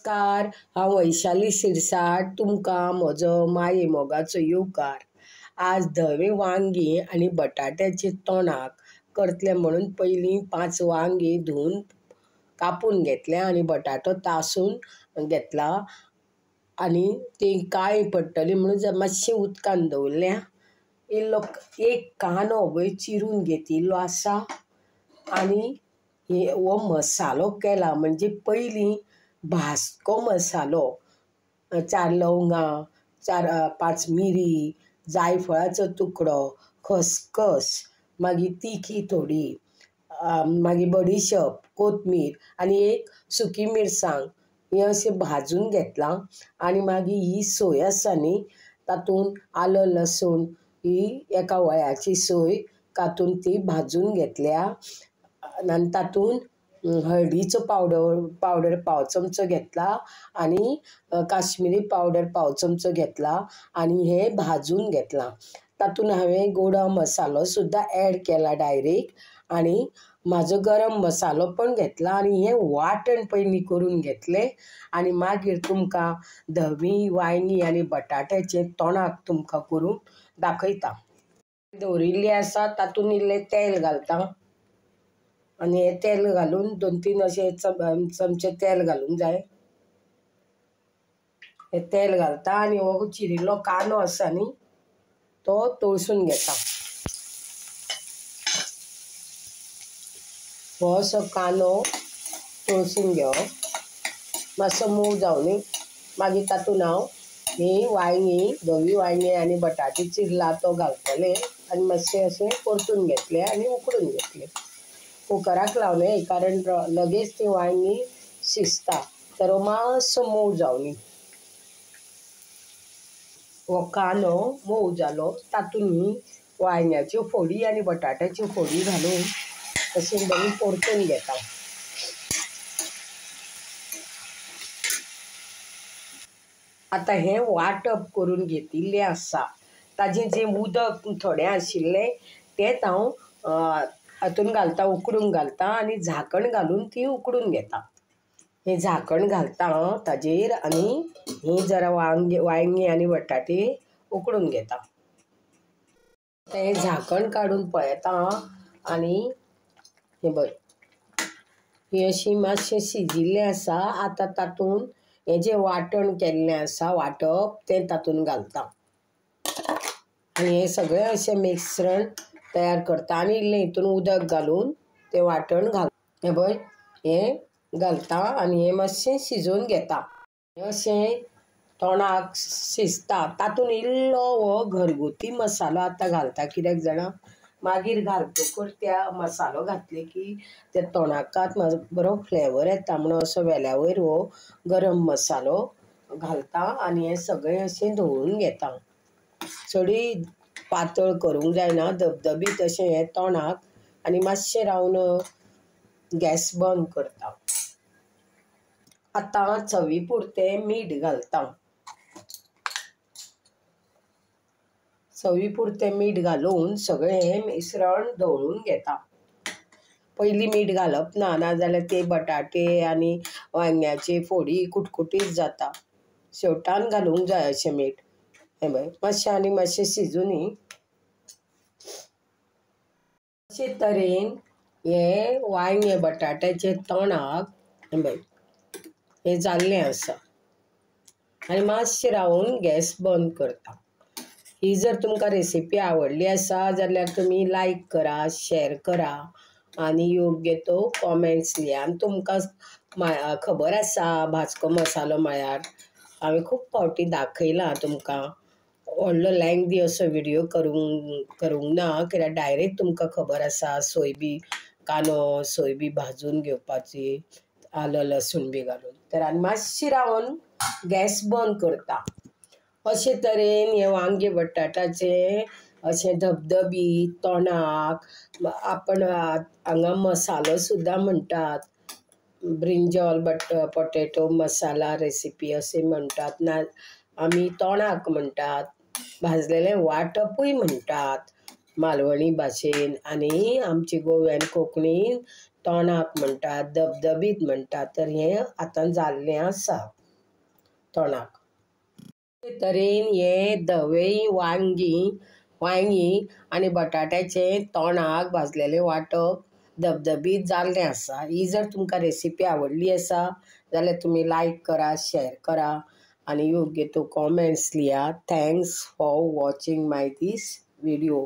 नमस्कार, हांव वैशाली शिरसाट. तुमकां म्हजो माये मोगाचो येवकार. आज धवे वांगी आनी बटाट्याचे तोंडाक करतले म्हणून पयलीं 5 वांगी धुवन कापून घेतले आनी बटाटो तासून घेतला आनी ती काळी पडटली म्हणून मातशें उदकान दवरल्या. एक कांदो पळय चिरून घेतिल्लो आसा आनी हो मसालो केला म्हणजे पयलीं भाजको मसालो 4 लवंगां, 5 मिरी, जायफळाचो तुकडो, खसखस, मागीर तिखी थोडी, मागीर बडिशप, कोथमीर आनी एक सुकी मिरसांग हें अशें भाजून घेतलां. आनी मागीर ही सोय आसा न्ही तातूंत आलं लसूण ही एका वळ्याची सोय कातून ती भाजून घेतल्या. आनी तातूंत हळदीचो पावडर पाव चमचो घेतला आनी काश्मीरी पावडर पाव चमचो घेतला आनी हें भाजून घेतलां. तातूंत हांवें गोडा मसालो सुद्दां ॲड केला डायरेक्ट आनी म्हाजो गरम मसालो पण घेतला आनी हें वाटण पयलीं करून घेतलें. आनी मागीर तुमकां धवी वांयगी आनी बटाट्याचें तोंडाक तुमकां करून दाखयता. दवरिल्ली आसा तातूंत इल्लें तेल घालता आनी हें तेल घालून 2-3 अशे चमचे तेल घालूंक जाय. हें तेल घालता आनी हो चिरिल्लो कांदो आसा न्ही तो तळसून घेता. हो असो कांदो तळसून घेवप, मातसो मोव जावनी. मागीर तातूंत हांव ही वांयगी, धवी वांयगी आनी बटाटे चिरला तो घालतलें आनी मातशें अशें परतून घेतलें आनी उकडून घेतलें. कुकराक लावलें कारण लगेच ती वांयगी शिजता तर मातसो मोव जावनी. हो कांदो मोव जालो तातूंत ही वांयग्याच्यो फोडी आनी बटाट्याच्यो फोडी घालून अशें बरी परतून घेता. आतां हें वांटप करून घेतिल्लें आसा ताजें जें उदक थोडें आशिल्लें तेंच हांव हातूंत घालता, उकडूंक घालता आनी झाकण घालून ती उकडून घेता. हें झाकण घालता ताजेर आनी ही जरा वांयगी आनी बटाटे उकडून घेता. हें झाकण काडून पळयता आनी हें पळय ही अशी मातशें शिजिल्लें आसा. आतां तातूंत हें जें वाटण केल्लें आसा वांटप तें तातूंत घालता आनी हें सगळें अशें मिश्रण तयार करता आनी इल्लें हितून उदक घालून तें वाटण घालता. हें पळय हें घालता आनी हें मातशें शिजोवन घेता. हें अशें तोंडाक शिजता. तातूंत इल्लो हो घरगुती मसालो आतां घालता. कित्याक जाणा मागीर घालतकूच त्या मसालो घातले की त्या तोंडाकात बरो फ्लेवर येता म्हणून असो वेल्या वयर हो गरम मसालो घालता आनी हें सगळें अशें धवळून घेता. चडूय पातळ करूंक जायना, धबधबीत अशें हें तोंडाक आनी मातशें रावन गॅस बंद करता. आतां चवी पुरतें मीठ घालता. चवी पुरतें मीठ घालून सगळें मिश्रण धवळून घेता. पयलीं मीठ घालप ना, नाजाल्यार ते बटाटे आनी वांयग्याचे फोडी कुटकुटीत जाता. शेवटान घालूंक जाय अशें मीठ. हें पळय मातशें आनी मातशें शिजूनी. अशे तरेन हें वांयगे बटाट्याचे तोंडाक हें पळय हें जाल्लें आसा आनी मातशें रावून गॅस बंद करता. ही जर तुमकां रेसिपी आवडली आसा जाल्यार तुमी लायक करा, शेअर करा आनी योग्य तो कॉमेंट्स लिया. आनी तुमकां खबर आसा भाजको मसालो म्हळ्यार हांवें खूब फावटी दाखयलां तुमकां. व्हडलो लेंथी असो व्हिडियो करूंक ना कित्याक डायरेक्ट तुमकां खबर आसा सोय बी कांदो सोय बी भाजून घेवपाची आलं लसूण बी घालून. तर आनी मातशी रावन गॅस बंद करता. अशे तरेन हें वांगे बटाटाचें अशें धबधबीत तोंडाक आपण हांगा मसालो सुद्दां म्हणटात. ब्रिंजॉल पोटेटो मसाला रेसिपी अशें म्हणटात ना आमी तोंडाक म्हणटात. भाजलेलें वांटपूय म्हणटात मालवणी भाशेन आनी आमचे गोव्यान कोंकणीन तोंडाक म्हणटात, धबधबीत म्हणटात, तर हें आतां जाल्लें आसा तोंडाक. ते तरेन हें धवें वांगी आनी बटाट्याचें तोंडाक भाजलेलें वांटप धबधबीत जाल्लें आसा. ही जर तुमकां रेसिपी आवडली आसा जाल्यार तुमी लायक करा, शेअर करा आनी योग्य तो कॉमेंट्स लिया. Thanks for watching my this video.